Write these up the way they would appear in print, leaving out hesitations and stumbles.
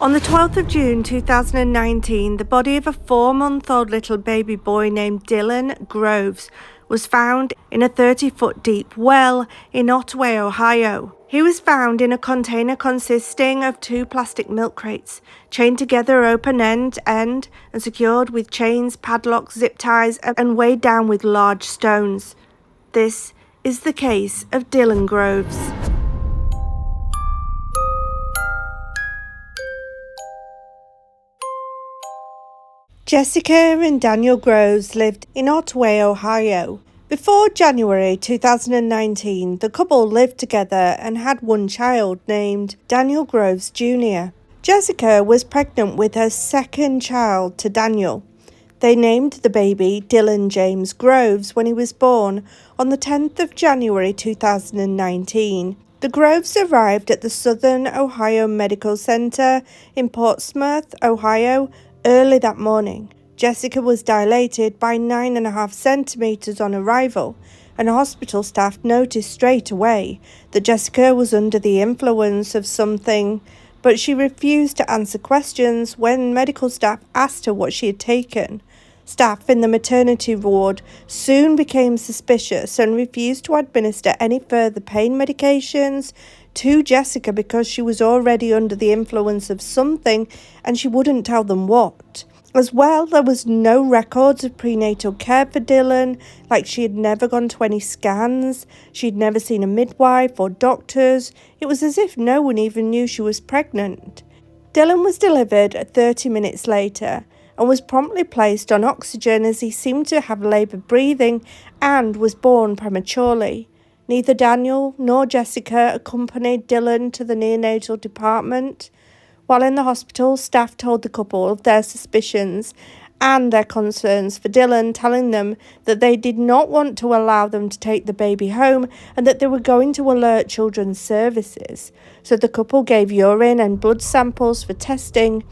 On the 12th of June 2019, the body of a 4-month-old little baby boy named Dylan Groves was found in a 30-foot deep well in Otway, Ohio. He was found in a container consisting of 2 plastic milk crates, chained together open end to end and secured with chains, padlocks, zip ties, and weighed down with large stones. This is the case of Dylan Groves. Jessica and Daniel Groves lived in Otway, Ohio. Before January 2019, the couple lived together and had one child named Daniel Groves Jr. Jessica was pregnant with her second child to Daniel. They named the baby Dylan James Groves when he was born on the 10th of January 2019. The Groves arrived at the Southern Ohio Medical Center in Portsmouth, Ohio, early that morning. Jessica was dilated by 9.5 centimeters on arrival, and hospital staff noticed straight away that Jessica was under the influence of something, but she refused to answer questions when medical staff asked her what she had taken. Staff in the maternity ward soon became suspicious and refused to administer any further pain medications to Jessica because she was already under the influence of something and she wouldn't tell them what. As well, there was no records of prenatal care for Dylan, like she had never gone to any scans, she'd never seen a midwife or doctors. It was as if no one even knew she was pregnant. Dylan was delivered 30 minutes later and was promptly placed on oxygen as he seemed to have laboured breathing and was born prematurely. Neither Daniel nor Jessica accompanied Dylan to the neonatal department. While in the hospital, staff told the couple of their suspicions and their concerns for Dylan, telling them that they did not want to allow them to take the baby home and that they were going to alert Children's Services. So the couple gave urine and blood samples for testing.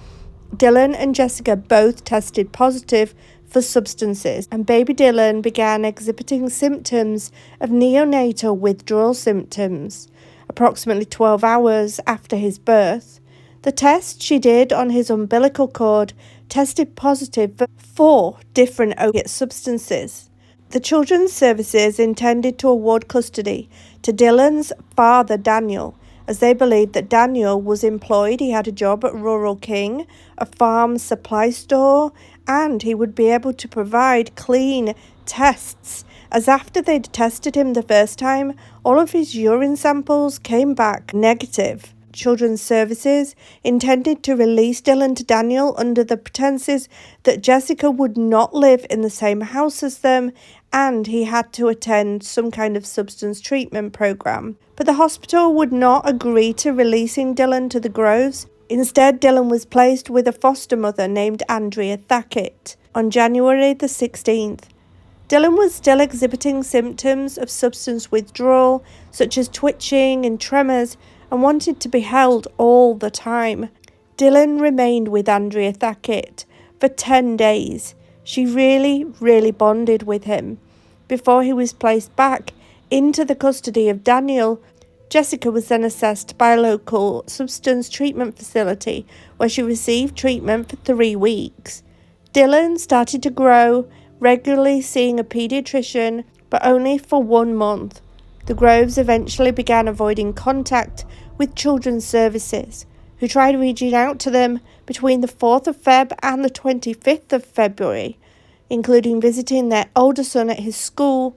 Dylan and Jessica both tested positive for substances, and baby Dylan began exhibiting symptoms of neonatal withdrawal symptoms. Approximately 12 hours after his birth, the test she did on his umbilical cord tested positive for 4 different opiate substances. The Children's Services intended to award custody to Dylan's father, Daniel, as they believed that Daniel was employed. He had a job at Rural King, a farm supply store, and he would be able to provide clean tests, as after they'd tested him the first time, all of his urine samples came back negative. Children's Services intended to release Dylan to Daniel under the pretenses that Jessica would not live in the same house as them and he had to attend some kind of substance treatment program. But the hospital would not agree to releasing Dylan to the Groves. Instead, Dylan was placed with a foster mother named Andrea Thackett. On January the 16th, Dylan was still exhibiting symptoms of substance withdrawal, such as twitching and tremors, and wanted to be held all the time. Dylan remained with Andrea Thackett for 10 days. She really bonded with him. Before he was placed back into the custody of Daniel, Jessica was then assessed by a local substance treatment facility where she received treatment for 3 weeks. Dylan started to grow, regularly seeing a pediatrician, but only for 1 month. The Groves eventually began avoiding contact with Children's Services, who tried reaching out to them between the 4th of Feb and the 25th of February, including visiting their older son at his school.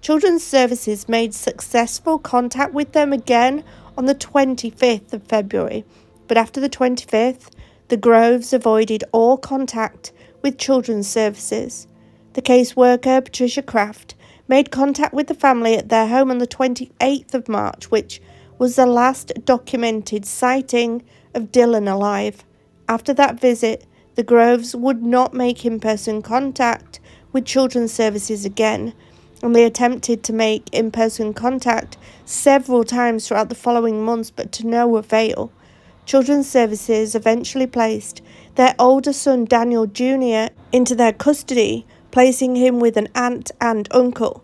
Children's Services made successful contact with them again on the 25th of February, but after the 25th, the Groves avoided all contact with Children's Services. The caseworker, Patricia Kraft, made contact with the family at their home on the 28th of March, which was the last documented sighting of Dylan alive. After that visit, the Groves would not make in-person contact with Children's Services again, and they attempted to make in-person contact several times throughout the following months, but to no avail. Children's Services eventually placed their older son Daniel Jr. into their custody, placing him with an aunt and uncle.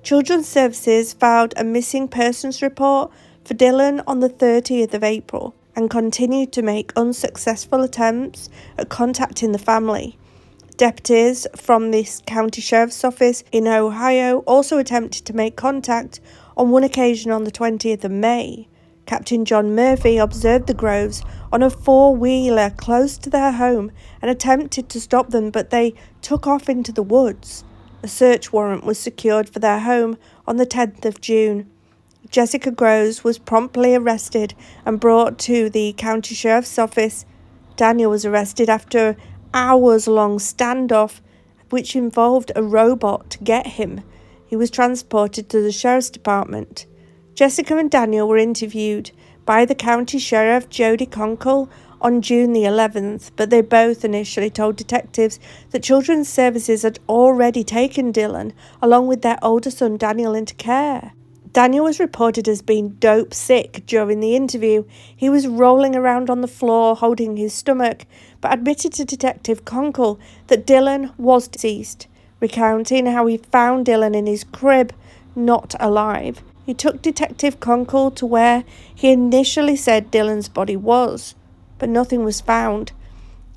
Children's Services filed a missing persons report for Dylan on the 30th of April. and continued to make unsuccessful attempts at contacting the family. Deputies from the county sheriff's office in Ohio also attempted to make contact on one occasion on the 20th of May. Captain John Murphy observed the Groves on a four-wheeler close to their home and attempted to stop them, but they took off into the woods. A search warrant was secured for their home on the 10th of June. Jessica Groves was promptly arrested and brought to the county sheriff's office. Daniel was arrested after an hours-long standoff, which involved a robot to get him. He was transported to the sheriff's department. Jessica and Daniel were interviewed by the county sheriff, Jody Conkle, on June the 11th, but they both initially told detectives that Children's Services had already taken Dylan, along with their older son Daniel, into care. Daniel was reported as being dope sick during the interview. He was rolling around on the floor, holding his stomach, but admitted to Detective Conkle that Dylan was deceased, recounting how he found Dylan in his crib, not alive. He took Detective Conkle to where he initially said Dylan's body was, but nothing was found.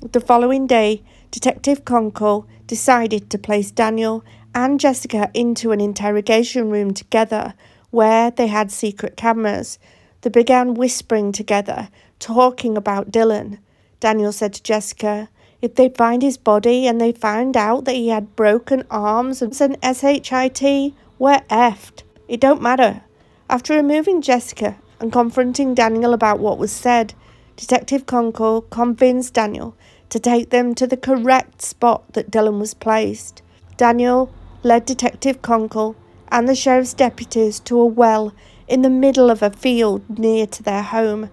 The following day, Detective Conkle decided to place Daniel and Jessica into an interrogation room together, where they had secret cameras. They began whispering together, talking about Dylan. Daniel said to Jessica, if they find his body and they found out that he had broken arms and an SHIT, we're effed. It don't matter. After removing Jessica and confronting Daniel about what was said, Detective Conkle convinced Daniel to take them to the correct spot that Dylan was placed. Daniel led Detective Conkle and the sheriff's deputies to a well in the middle of a field near to their home.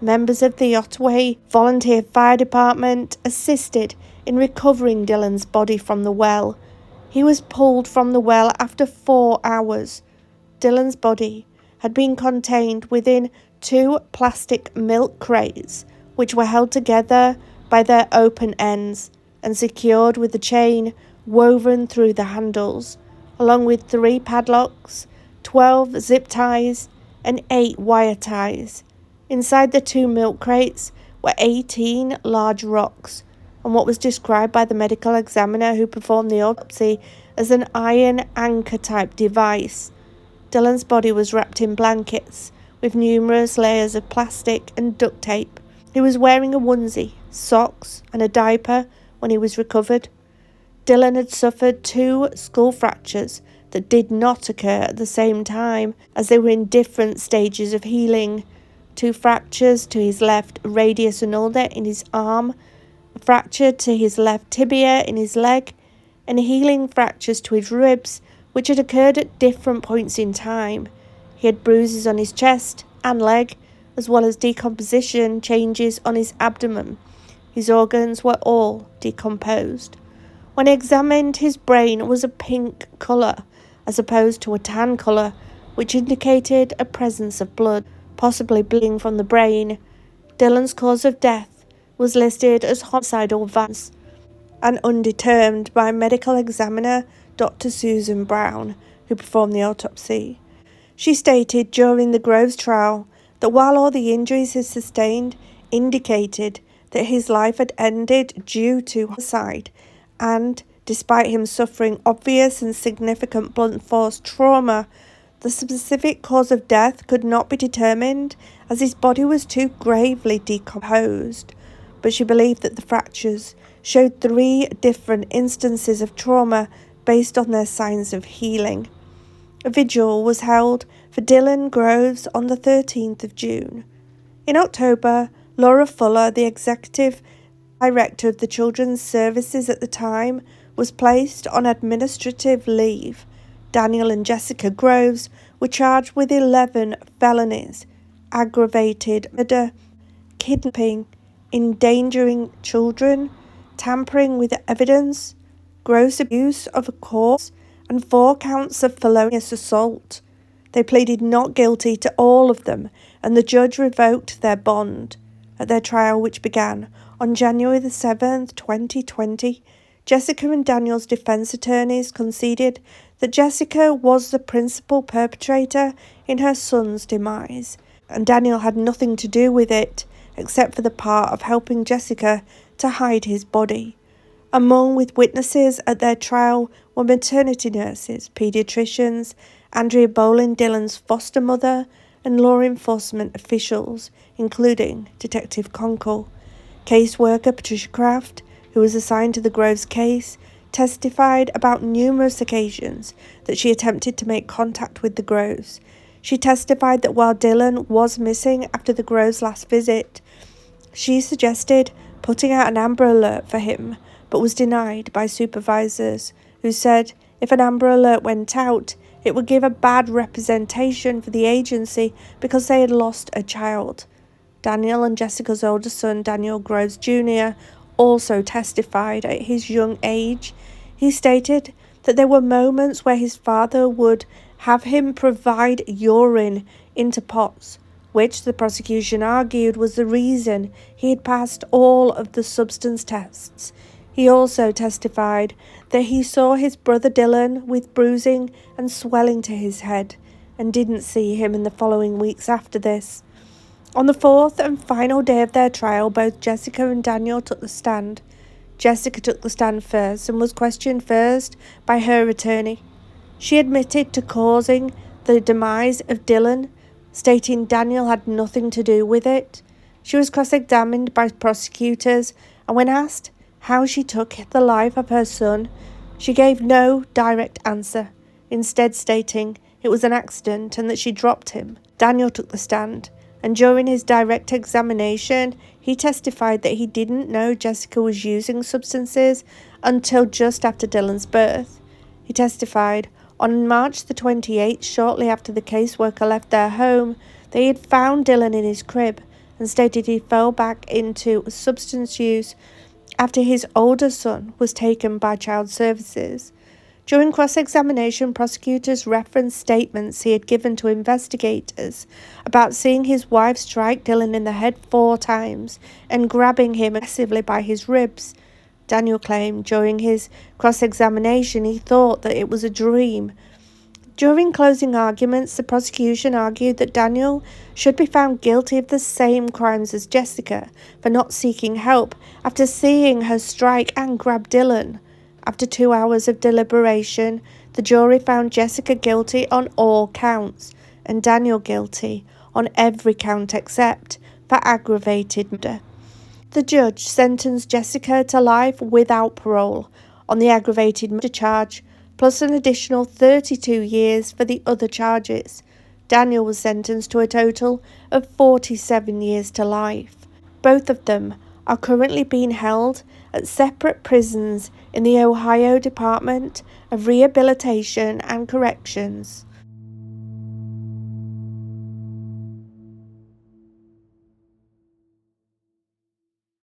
Members of the Otway Volunteer Fire Department assisted in recovering Dylan's body from the well. He was pulled from the well after 4 hours. Dylan's body had been contained within 2 plastic milk crates, which were held together by their open ends and secured with a chain woven through the handles, along with 3 padlocks, 12 zip ties, and 8 wire ties. Inside the 2 milk crates were 18 large rocks, and what was described by the medical examiner who performed the autopsy as an iron anchor-type device. Dylan's body was wrapped in blankets, with numerous layers of plastic and duct tape. He was wearing a onesie, socks, and a diaper when he was recovered. Dylan had suffered 2 skull fractures that did not occur at the same time, as they were in different stages of healing. 2 fractures to his left radius annulus in his arm, a fracture to his left tibia in his leg, and healing fractures to his ribs, which had occurred at different points in time. He had bruises on his chest and leg, as well as decomposition changes on his abdomen. His organs were all decomposed. When examined, his brain was a pink colour, as opposed to a tan colour, which indicated a presence of blood, possibly bleeding from the brain. Dylan's cause of death was listed as homicidal violence and undetermined by medical examiner Dr. Susan Brown, who performed the autopsy. She stated during the Groves trial that while all the injuries he sustained indicated that his life had ended due to homicide, and despite him suffering obvious and significant blunt force trauma, the specific cause of death could not be determined as his body was too gravely decomposed. But she believed that the fractures showed 3 different instances of trauma based on their signs of healing. A vigil was held for Dylan Groves on the 13th of June. In October, Laura Fuller, the executive director of the Children's Services at the time, was placed on administrative leave. Daniel and Jessica Groves were charged with 11 felonies: aggravated murder, kidnapping, endangering children, tampering with evidence, gross abuse of a corpse, and 4 counts of felonious assault. They pleaded not guilty to all of them, and the judge revoked their bond. At their trial, which began on January the 7th, 2020, Jessica and Daniel's defense attorneys conceded that Jessica was the principal perpetrator in her son's demise, and Daniel had nothing to do with it, except for the part of helping Jessica to hide his body. Among witnesses at their trial were maternity nurses, paediatricians, Andrea Boland, Dylan's foster mother, and law enforcement officials, including Detective Conkle. Caseworker Patricia Kraft, who was assigned to the Groves case, testified about numerous occasions that she attempted to make contact with the Groves. She testified that while Dylan was missing after the Groves' last visit, she suggested putting out an Amber Alert for him, but was denied by supervisors, who said if an Amber Alert went out, it would give a bad representation for the agency because they had lost a child. Daniel and Jessica's older son, Daniel Groves Jr., also testified at his young age. He stated that there were moments where his father would have him provide urine into pots, which the prosecution argued was the reason he had passed all of the substance tests. He also testified that he saw his brother Dylan with bruising and swelling to his head and didn't see him in the following weeks after this. On the fourth and final day of their trial, both Jessica and Daniel took the stand. Jessica took the stand first and was questioned first by her attorney. She admitted to causing the demise of Dylan, stating Daniel had nothing to do with it. She was cross-examined by prosecutors, and when asked how she took the life of her son, she gave no direct answer, instead stating it was an accident and that she dropped him. Daniel took the stand, and during his direct examination, he testified that he didn't know Jessica was using substances until just after Dylan's birth. He testified on March the 28th, shortly after the caseworker left their home, that he had found Dylan in his crib and stated he fell back into substance use after his older son was taken by child services. During cross-examination, prosecutors referenced statements he had given to investigators about seeing his wife strike Dylan in the head 4 times and grabbing him aggressively by his ribs. Daniel claimed during his cross-examination he thought that it was a dream. During closing arguments, the prosecution argued that Daniel should be found guilty of the same crimes as Jessica for not seeking help after seeing her strike and grab Dylan. After 2 hours of deliberation, the jury found Jessica guilty on all counts and Daniel guilty on every count except for aggravated murder. The judge sentenced Jessica to life without parole on the aggravated murder charge, plus an additional 32 years for the other charges. Daniel was sentenced to a total of 47 years to life. Both of them are currently being held at separate prisons in the Ohio Department of Rehabilitation and Corrections.